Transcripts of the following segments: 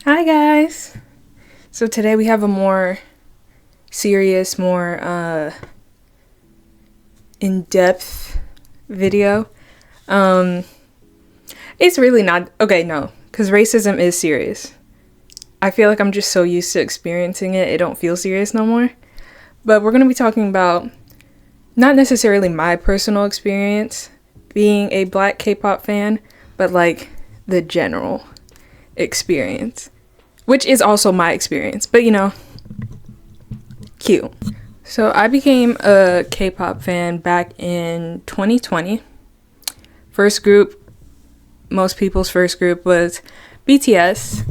Hi guys. So today we have a more serious, more in-depth video. Um it's really not okay, no, cuz racism is serious. I feel like I'm just so used to experiencing it, it don't feel serious no more. But we're going to be talking about not necessarily my personal experience being a black K-pop fan, but like the general experience, which is also my experience, but cute. So I became a K-pop fan back in 2020. First group, most people's first group was BTS.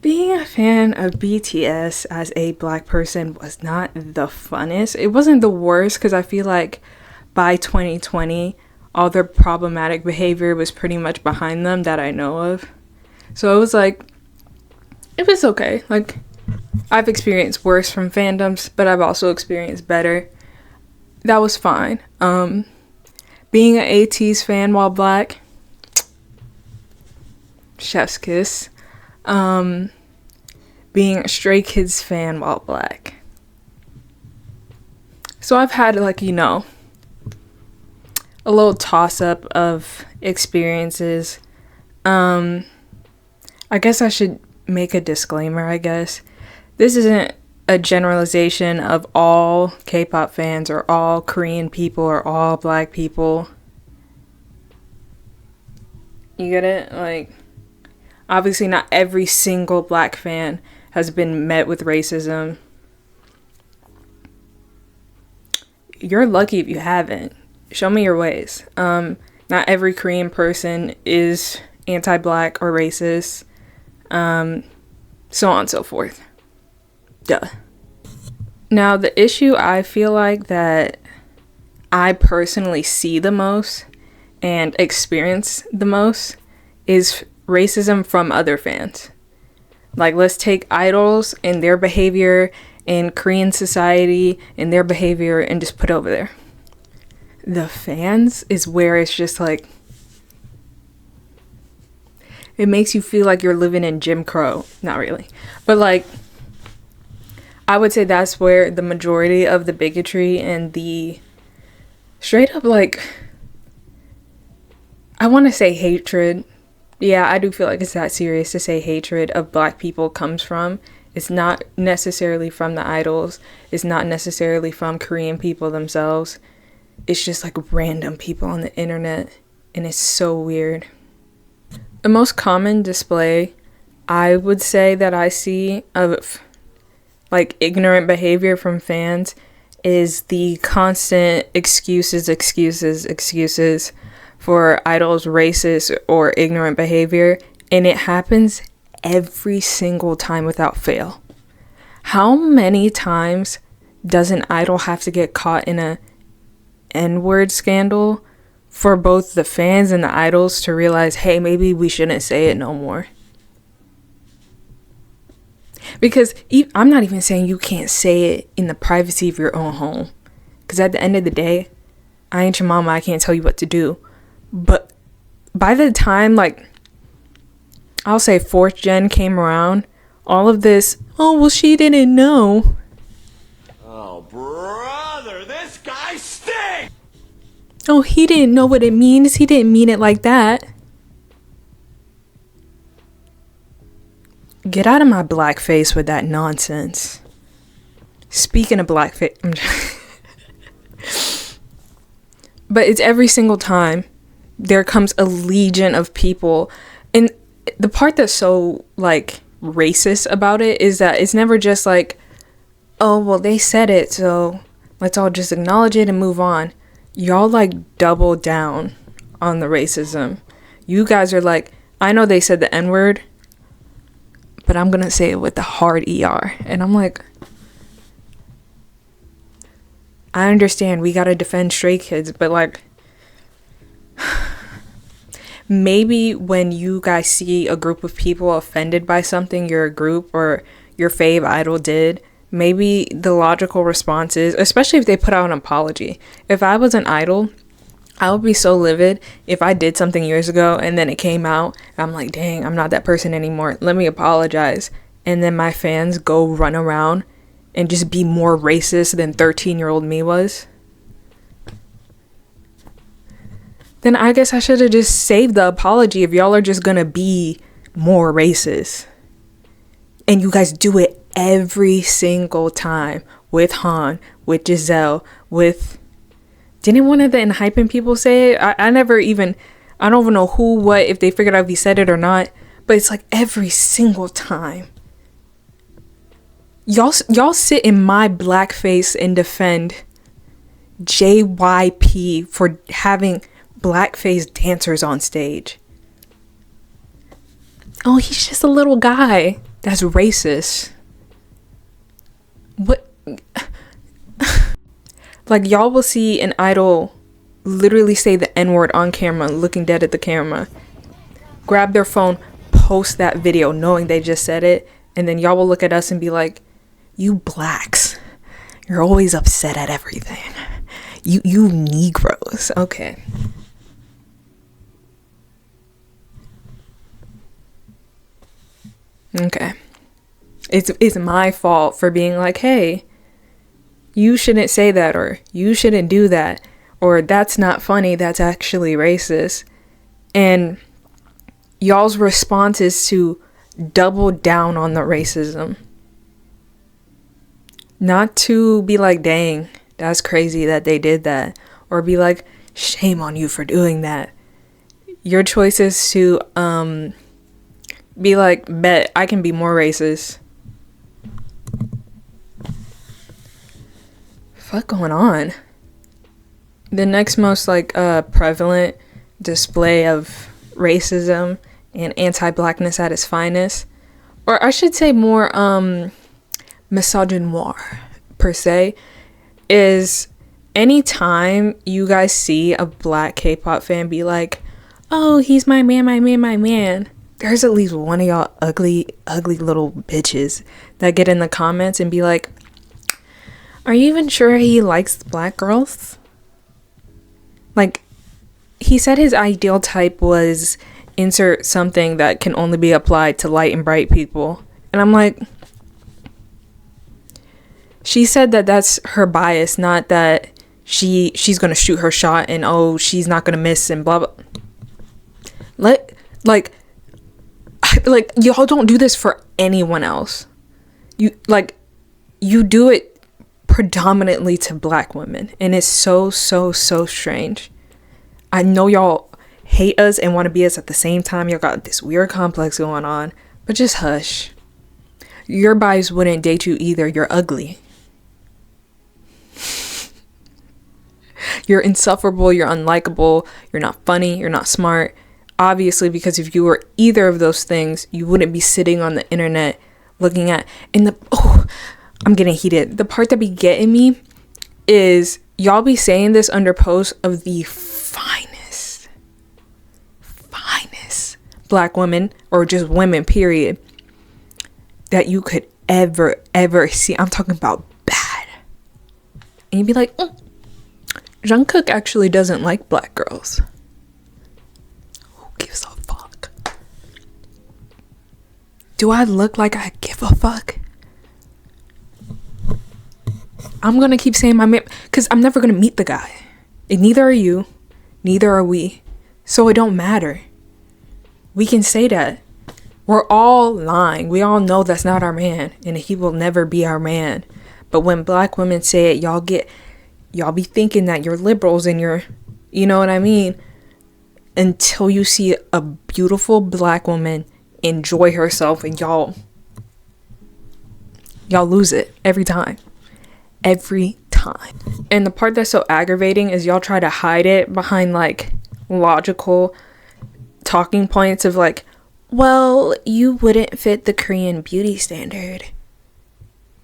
Being a fan of BTS as a black person was not the funnest. It wasn't the worst because I feel like by 2020, all their problematic behavior was pretty much behind them that I know of. So it was like, it was okay. Like, I've experienced worse from fandoms, but I've also experienced better. That was fine. Being an ATEEZ fan while black, chef's kiss. Being a Stray Kids fan while black. So I've had a little toss-up of experiences. I guess I should make a disclaimer, I guess. This isn't a generalization of all K-pop fans or all Korean people or all black people. You get it? Like, obviously not every single black fan has been met with racism. You're lucky if you haven't. Show me your ways. Not every Korean person is anti-black or racist. So on and so forth. Duh. Now, the issue I feel like that I personally see the most and experience the most is racism from other fans. Like, let's take idols and their behavior in Korean society and their behavior and just put over there. The fans is where it's just like, it makes you feel like you're living in Jim Crow. Not really. But like, I would say that's where the majority of the bigotry and the straight up, like, I want to say hatred. Yeah, I do feel like it's that serious to say hatred of black people comes from. It's not necessarily from the idols. It's not necessarily from Korean people themselves. It's just like random people on the internet. And it's so weird. The most common display I would say that I see of like ignorant behavior from fans is the constant excuses for idols' racist or ignorant behavior, and it happens every single time without fail. How many times does an idol have to get caught in a N-word scandal for both the fans and the idols to realize, hey, maybe we shouldn't say it no more? Because I'm not even saying you can't say it in the privacy of your own home. Because at the end of the day, I ain't your mama, I can't tell you what to do. But by the time, like, I'll say 4th gen came around, all of this, oh, well, she didn't know. Oh, brother, this guy stinks! Oh, he didn't know what it means. He didn't mean it like that. Get out of my black face with that nonsense. Speaking of blackface, but it's every single time there comes a legion of people. And the part that's so like racist about it is that it's never just like, oh, well, they said it, so let's all just acknowledge it and move on. Y'all like double down on the racism. You guys are like, I know they said the N-word, but I'm gonna say it with the hard ER. And I'm like, I understand we gotta defend Stray Kids, but like, maybe when you guys see a group of people offended by something your group or your fave idol did, maybe the logical response is, especially if they put out an apology. If I was an idol, I would be so livid if I did something years ago and then it came out. I'm like, dang, I'm not that person anymore. Let me apologize. And then my fans go run around and just be more racist than 13-year-old me was. Then I guess I should have just saved the apology if y'all are just gonna be more racist. And you guys do it every single time with Han, with Giselle, with... Didn't one of the Enhypen people say it? I don't even know who, what, if they figured out if he said it or not. But it's like every single time. Y'all sit in my blackface and defend JYP for having blackface dancers on stage. Oh, he's just a little guy. That's racist. What? Like, y'all will see an idol literally say the N-word on camera, looking dead at the camera. Grab their phone, post that video knowing they just said it. And then y'all will look at us and be like, you blacks, you're always upset at everything. You Negroes. Okay. Okay. It's my fault for being like, hey, you shouldn't say that, or you shouldn't do that, or that's not funny, that's actually racist. And y'all's response is to double down on the racism. Not to be like, dang, that's crazy that they did that, or be like, shame on you for doing that. Your choice is to be like, bet I can be more racist. Fuck going on? The next most prevalent display of racism and anti-blackness at its finest, or I should say more misogynoir per se, is anytime you guys see a black K-pop fan be like, oh, he's my man, my man, my man, there's at least one of y'all ugly little bitches that get in the comments and be like, are you even sure he likes black girls? Like, he said his ideal type was insert something that can only be applied to light and bright people. And I'm like, she said that that's her bias, not that she's gonna shoot her shot and oh, she's not gonna miss and blah blah. Like y'all don't do this for anyone else. You do it predominantly to black women, and it's so strange. I know y'all hate us and want to be us at the same time. Y'all got this weird complex going on, but just hush. Your bias wouldn't date you either. You're ugly. You're insufferable, you're unlikable, you're not funny, you're not smart. Obviously, because if you were either of those things, you wouldn't be sitting on the internet looking at I'm getting heated. The part that be getting me is y'all be saying this under posts of the finest black women, or just women, period, that you could ever see. I'm talking about bad. And you'd be like, Jungkook actually doesn't like black girls. Who gives a fuck? Do I look like I give a fuck? I'm gonna keep saying my man, because I'm never gonna meet the guy. And neither are you, neither are we. So it don't matter. We can say that. We're all lying. We all know that's not our man, and he will never be our man. But when black women say it, y'all be thinking that you're liberals and you know what I mean? Until you see a beautiful black woman enjoy herself, and y'all lose it every time. Every time. And the part that's so aggravating is y'all try to hide it behind like logical talking points of like, well, you wouldn't fit the Korean beauty standard.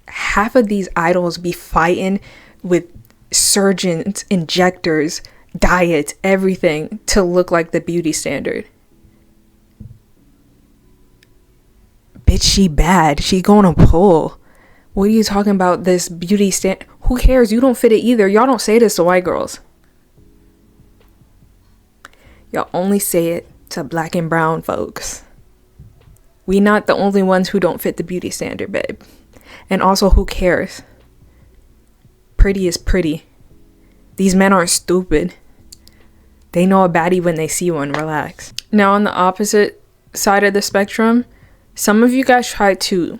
Half of these idols be fighting with surgeons, injectors, diets, everything to look like the beauty standard. Bitch, she bad. She gonna pull. What are you talking about, this beauty stand? Who cares? You don't fit it either. Y'all don't say this to white girls. Y'all only say it to black and brown folks. We not the only ones who don't fit the beauty standard, babe. And also, who cares? Pretty is pretty. These men aren't stupid. They know a baddie when they see one. Relax. Now, on the opposite side of the spectrum, some of you guys try to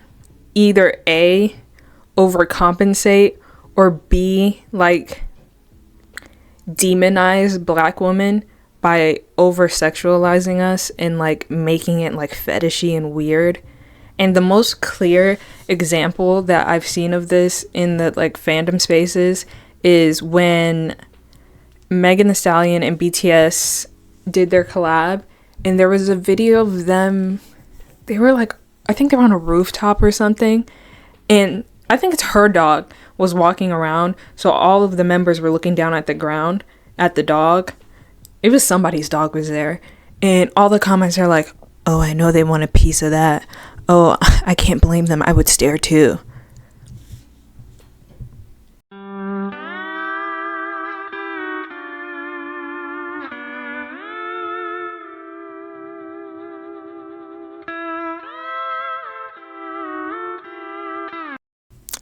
either A, overcompensate, or B, like, demonize black women by over-sexualizing us and, like, making it, like, fetishy and weird. And the most clear example that I've seen of this in the, like, fandom spaces is when Megan Thee Stallion and BTS did their collab, and there was a video of them, they were like, I think they were on a rooftop or something, and I think it's her dog was walking around, so all of the members were looking down at the ground at the dog. It was somebody's dog was there, and all the comments are like, oh, I know they want a piece of that. Oh, I can't blame them. I would stare too.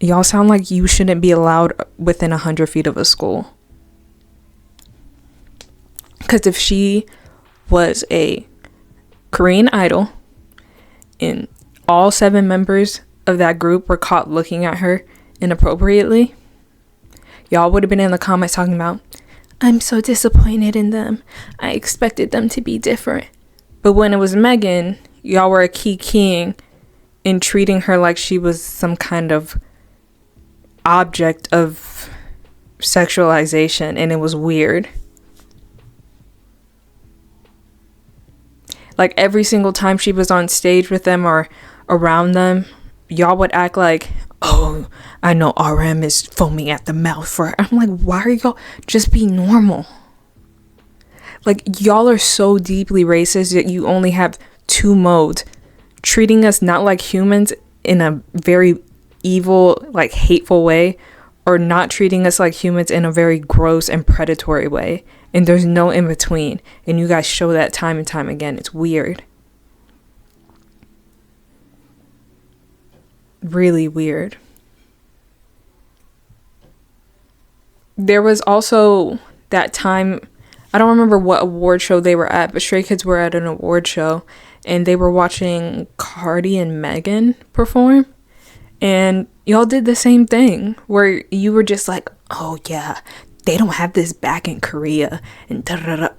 Y'all sound like you shouldn't be allowed within 100 feet of a school. Because if she was a Korean idol and all 7 members of that group were caught looking at her inappropriately, y'all would have been in the comments talking about, I'm so disappointed in them. I expected them to be different. But when it was Megan, y'all were keying and treating her like she was some kind of object of sexualization, and it was weird. Like, every single time she was on stage with them or around them, y'all would act like, oh, I know RM is foaming at the mouth for her. I'm like, why are y'all just be normal? Like, y'all are so deeply racist that you only have 2 modes: treating us not like humans in a very evil, like, hateful way, or not treating us like humans in a very gross and predatory way. And there's no in between, and you guys show that time and time again. It's weird. Really weird. There was also that time, I don't remember what award show they were at, but Stray Kids were at an award show, and they were watching Cardi and Megan perform. And y'all did the same thing, where you were just like, oh yeah, they don't have this back in Korea, and da-da-da.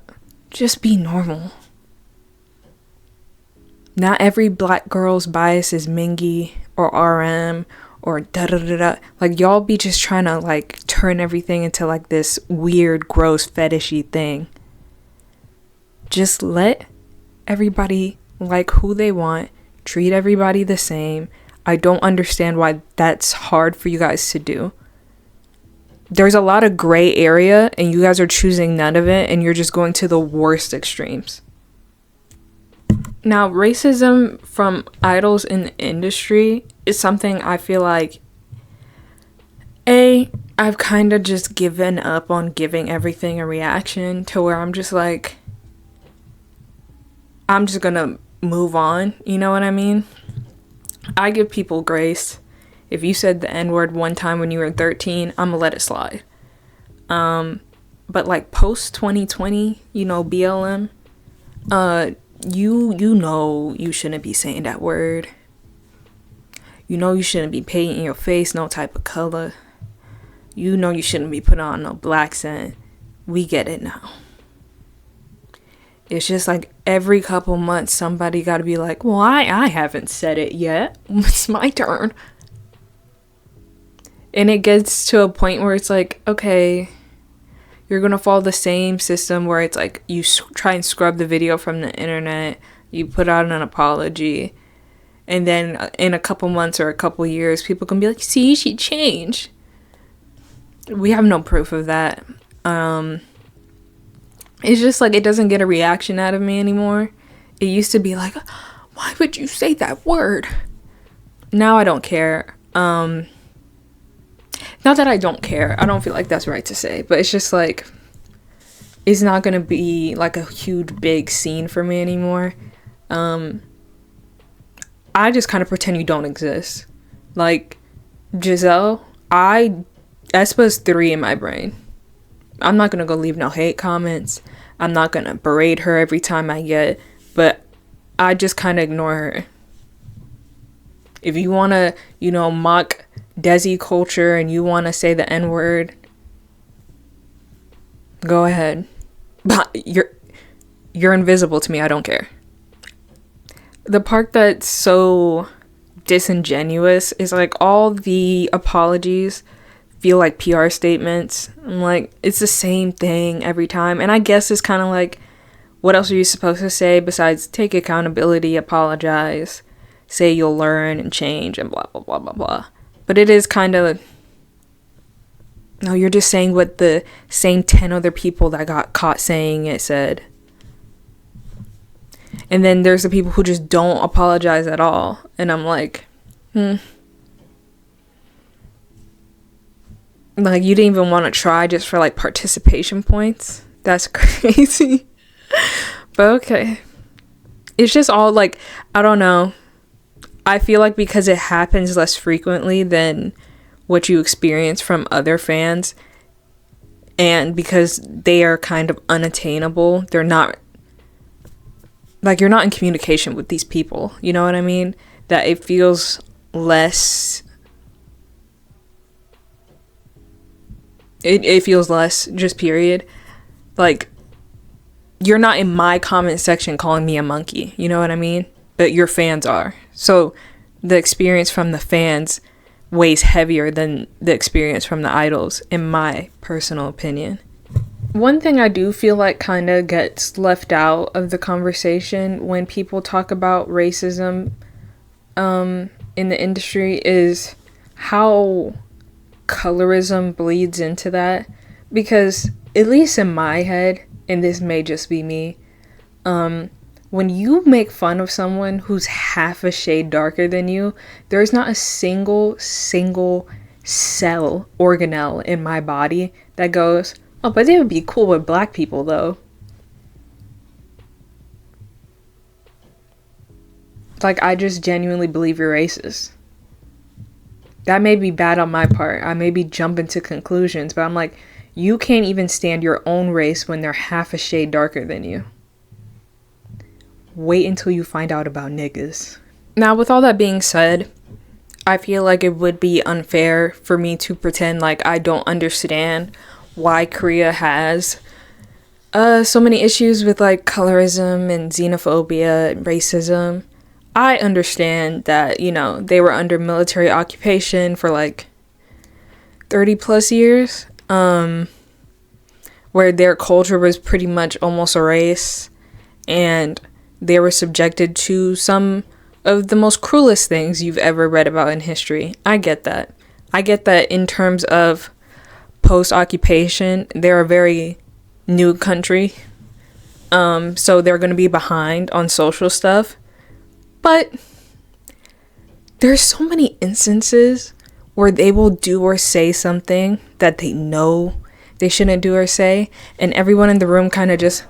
Just be normal. Not every black girl's bias is Mingy or RM or da-da-da-da. Like, y'all be just trying to, like, turn everything into, like, this weird, gross, fetishy thing. Just let everybody like who they want. Treat everybody the same. I don't understand why that's hard for you guys to do. There's a lot of gray area, and you guys are choosing none of it, and you're just going to the worst extremes. Now, racism from idols in the industry is something I feel like, I've kind of just given up on giving everything a reaction, to where I'm just like, I'm just gonna move on, you know what I mean? I give people grace. If you said the N-word one time when you were 13, I'm gonna let it slide. But like post 2020, you know, BLM, you know you shouldn't be saying that word. You know you shouldn't be painting your face no type of color. You know you shouldn't be putting on no black scent. We get it now. It's just like every couple months somebody got to be like, well, I haven't said it yet. It's my turn. And it gets to a point where it's like, okay, you're going to follow the same system where it's like you try and scrub the video from the internet. You put out an apology. And then in a couple months or a couple years, people can be like, see, she changed. We have no proof of that. It's just like it doesn't get a reaction out of me anymore. It used to be like, why would you say that word? Now I don't care. Not that I don't care. I don't feel like that's right to say. But it's just like, it's not gonna be like a huge big scene for me anymore. I just kind of pretend you don't exist. Like Giselle, Espa's 3 in my brain. I'm not gonna go leave no hate comments. I'm not gonna berate her every time I get, but I just kind of ignore her. If you wanna, mock Desi culture and you wanna say the N-word, go ahead. But you're invisible to me. I don't care. The part that's so disingenuous is like all the apologies feel like PR statements. I'm like, it's the same thing every time. And I guess it's kind of like, what else are you supposed to say besides take accountability, apologize, say you'll learn and change and blah, blah, blah, blah, blah. But it is kind of, no, you're just saying what the same 10 other people that got caught saying it said. And then there's the people who just don't apologize at all. And I'm like, Like, you didn't even want to try just for, like, participation points? That's crazy. But okay. It's just all, like, I don't know. I feel like because it happens less frequently than what you experience from other fans, and because they are kind of unattainable, they're not, like, you're not in communication with these people, you know what I mean? That it feels less, it feels less, just period. Like, you're not in my comment section calling me a monkey, you know what I mean? But your fans are. So the experience from the fans weighs heavier than the experience from the idols, in my personal opinion. One thing I do feel like kind of gets left out of the conversation when people talk about racism in the industry is how colorism bleeds into that. Because at least in my head, and this may just be me, when you make fun of someone who's half a shade darker than you, there is not a single cell organelle in my body that goes, oh, but they would be cool with black people though. Like, I just genuinely believe you're racist. That may be bad on my part. I may be jumping to conclusions, but I'm like, you can't even stand your own race when they're half a shade darker than you. Wait until you find out about niggas. Now, with all that being said, I feel like it would be unfair for me to pretend like I don't understand why Korea has so many issues with, like, colorism and xenophobia and racism. I understand that, they were under military occupation for like 30 plus years, where their culture was pretty much almost erased, and they were subjected to some of the most cruelest things you've ever read about in history. I get that. I get that in terms of post-occupation, they're a very new country, so they're going to be behind on social stuff. But there's so many instances where they will do or say something that they know they shouldn't do or say, and everyone in the room kind of just...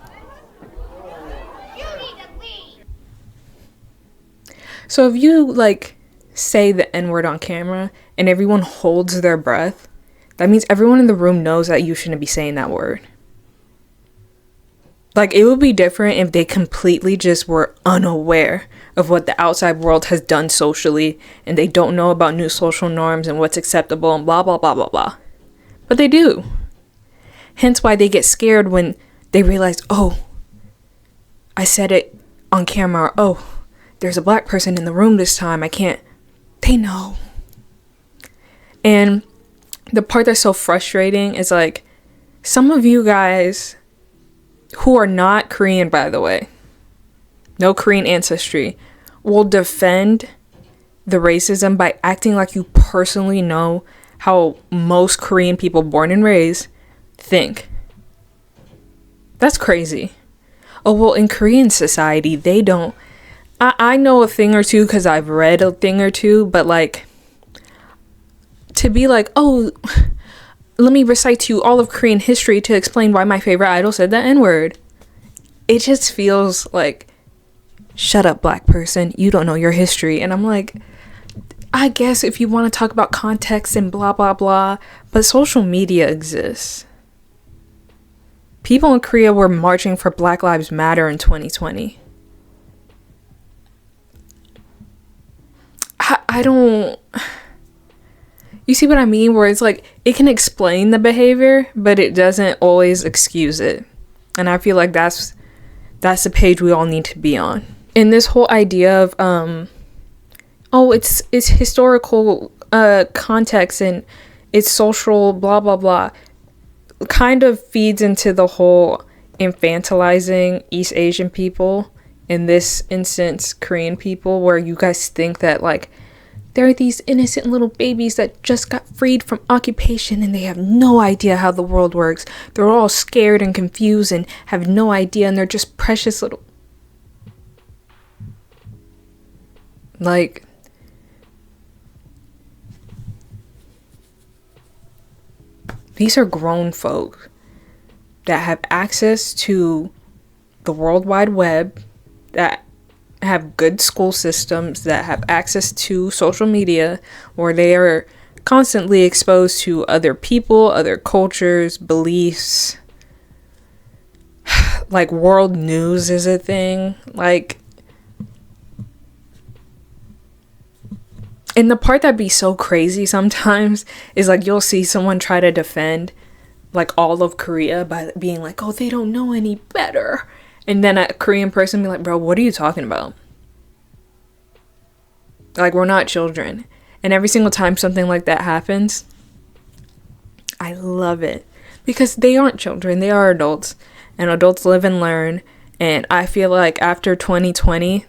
So if you, like, say the N-word on camera and everyone holds their breath, that means everyone in the room knows that you shouldn't be saying that word. Like, it would be different if they completely just were unaware of what the outside world has done socially, and they don't know about new social norms and what's acceptable and blah, blah, blah, blah, blah. But they do. Hence why they get scared when they realize, oh, I said it on camera, or, oh, there's a black person in the room this time, I can't. They know. And the part that's so frustrating is, like, some of you guys who are not Korean, by the way, no Korean ancestry, will defend the racism by acting like you personally know how most Korean people born and raised think. That's crazy. Oh, well, in Korean society, they don't. I know a thing or two because I've read a thing or two, but, like, to be like, oh, let me recite to you all of Korean history to explain why my favorite idol said the N-word. It just feels like, shut up, black person, you don't know your history. And I'm like, I guess if you want to talk about context and blah blah blah, but social media exists. People in Korea were marching for Black Lives Matter in 2020. I don't... You see what I mean? Where it's like, it can explain the behavior, but it doesn't always excuse it. And I feel like that's the page we all need to be on. And this whole idea of, it's historical context and it's social blah blah blah, kind of feeds into the whole infantilizing East Asian people, in this instance Korean people, where you guys think that like they're these innocent little babies that just got freed from occupation and they have no idea how the world works. They're all scared and confused and have no idea, and they're just precious little... Like, these are grown folk that have access to the World Wide Web, that have good school systems, that have access to social media, where they are constantly exposed to other people, other cultures, beliefs. Like, world news is a thing. Like, and the part that'd be so crazy sometimes is like, you'll see someone try to defend like all of Korea by being like, oh, they don't know any better. And then a Korean person be like, bro, what are you talking about? Like, we're not children. And every single time something like that happens, I love it. Because they aren't children, they are adults. And adults live and learn. And I feel like after 2020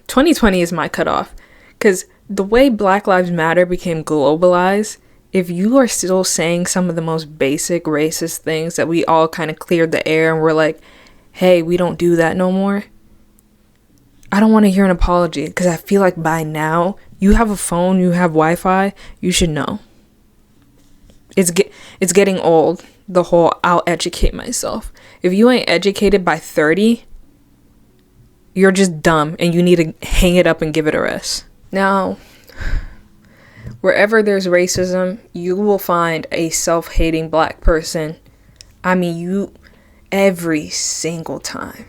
is my cutoff. Because the way Black Lives Matter became globalized, if you are still saying some of the most basic racist things that we all kind of cleared the air and we're like, hey, we don't do that no more, I don't want to hear an apology, because I feel like by now, you have a phone, you have Wi-Fi, you should know. It's getting old, the whole I'll educate myself. If you ain't educated by 30, you're just dumb and you need to hang it up and give it a rest. Now, wherever there's racism, you will find a self-hating black person. I mean, every single time.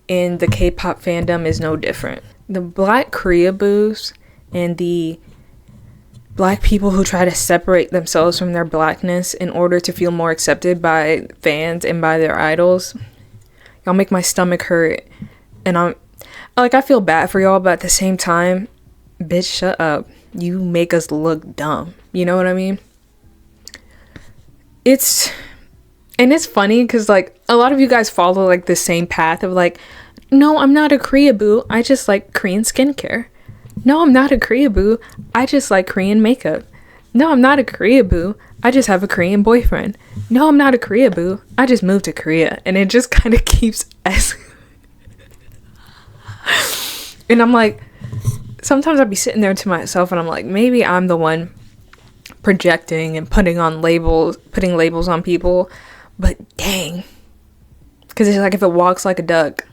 And the K-pop fandom is no different. The Black Korea boos and the black people who try to separate themselves from their blackness in order to feel more accepted by fans and by their idols, y'all make my stomach hurt. And I feel bad for y'all, but at the same time, bitch, shut up. You make us look dumb. You know what I mean? It's funny because like a lot of you guys follow like the same path of like, no, I'm not a Korea boo, I just like Korean skincare. No, I'm not a Korea boo, I just like Korean makeup. No, I'm not a Korea boo, I just have a Korean boyfriend. No, I'm not a Korea boo, I just moved to Korea. And it just kind of keeps and I'm like, sometimes I'd be sitting there to myself and I'm like, maybe I'm the one projecting and putting labels on people, but dang, because it's like, if it walks like a duck,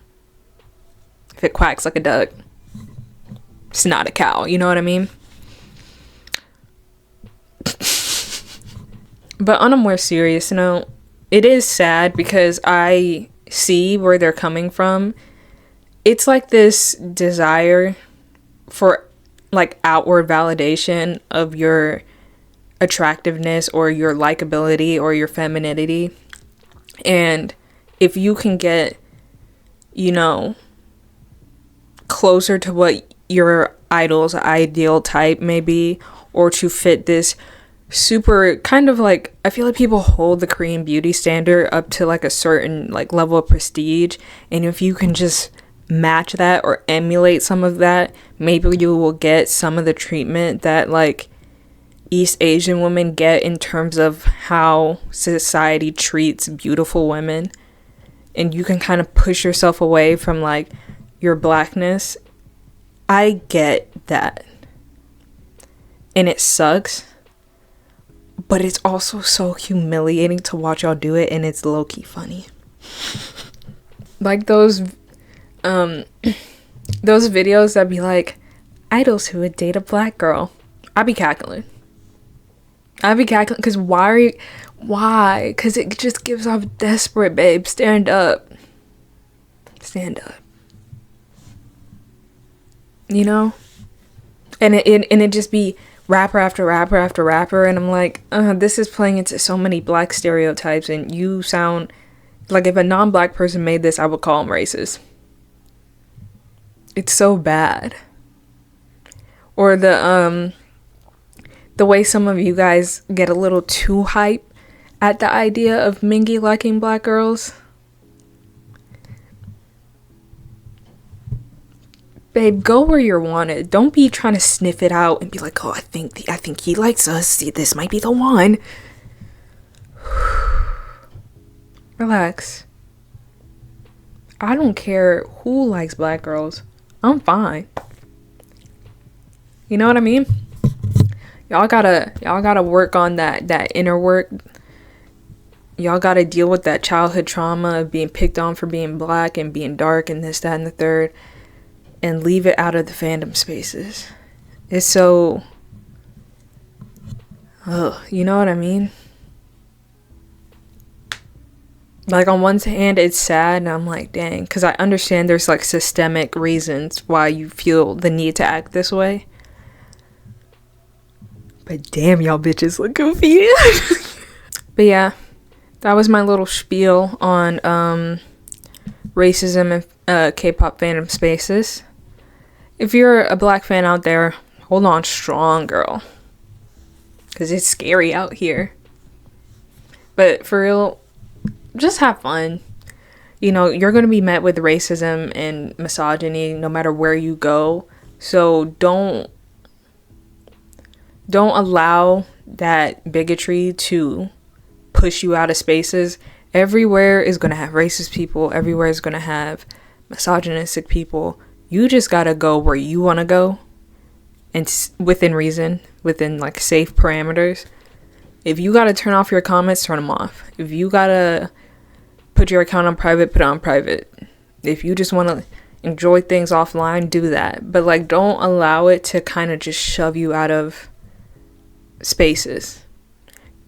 if it quacks like a duck, it's not a cow, you know what I mean? But on a more serious note, it is sad because I see where they're coming from. It's like this desire for like outward validation of your attractiveness or your likability or your femininity. And if you can get, closer to what your idol's ideal type may be, or to fit this super kind of like, I feel like people hold the Korean beauty standard up to like a certain like level of prestige, and if you can just match that or emulate some of that, maybe you will get some of the treatment that like East Asian women get in terms of how society treats beautiful women. And you can kind of push yourself away from like your blackness. I get that, and it sucks, but it's also so humiliating to watch y'all do it, and it's low-key funny. Like those videos that be like, idols who would date a black girl. I be cackling because why? Because it just gives off desperate, babe. Stand up. You know? And it just be rapper after rapper after rapper, and I'm like, this is playing into so many black stereotypes, and you sound like, if a non-black person made this, I would call them racist. It's so bad. Or the way some of you guys get a little too hype at the idea of Mingy liking black girls. Babe, go where you're wanted. Don't be trying to sniff it out and be like, oh, I think he likes us. See, this might be the one. Relax. I don't care who likes black girls. I'm fine. You know what I mean? Y'all gotta work on that inner work. Y'all gotta deal with that childhood trauma of being picked on for being black and being dark and this, that, and the third. And leave it out of the fandom spaces. It's so... you know what I mean? Like, on one hand, it's sad, and I'm like, dang. Because I understand there's, like, systemic reasons why you feel the need to act this way. But damn, y'all bitches look goofy. But yeah, that was my little spiel on racism and K-pop fandom spaces. If you're a black fan out there, hold on strong, girl. Because it's scary out here. But for real, just have fun. You know, you're going to be met with racism and misogyny no matter where you go. So don't allow that bigotry to push you out of spaces. Everywhere is going to have racist people. Everywhere is going to have misogynistic people. You just got to go where you want to go, and within reason, within like safe parameters. If you got to turn off your comments, turn them off. If you got to put your account on private, put it on private. If you just want to enjoy things offline, do that. But like, don't allow it to kind of just shove you out of spaces.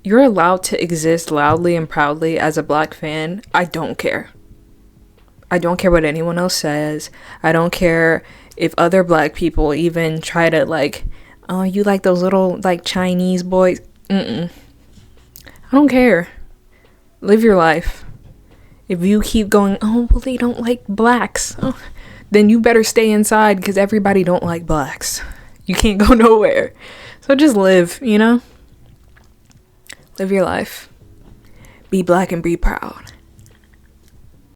You're allowed to exist loudly and proudly as a black fan. I don't care. I don't care what anyone else says. I don't care if other black people even try to like, oh, you like those little like Chinese boys. I don't care. Live your life. If you keep going, oh, well, they don't like blacks. Oh, then you better stay inside because everybody don't like blacks. You can't go nowhere. So just live, you know? Live your life. Be black and be proud.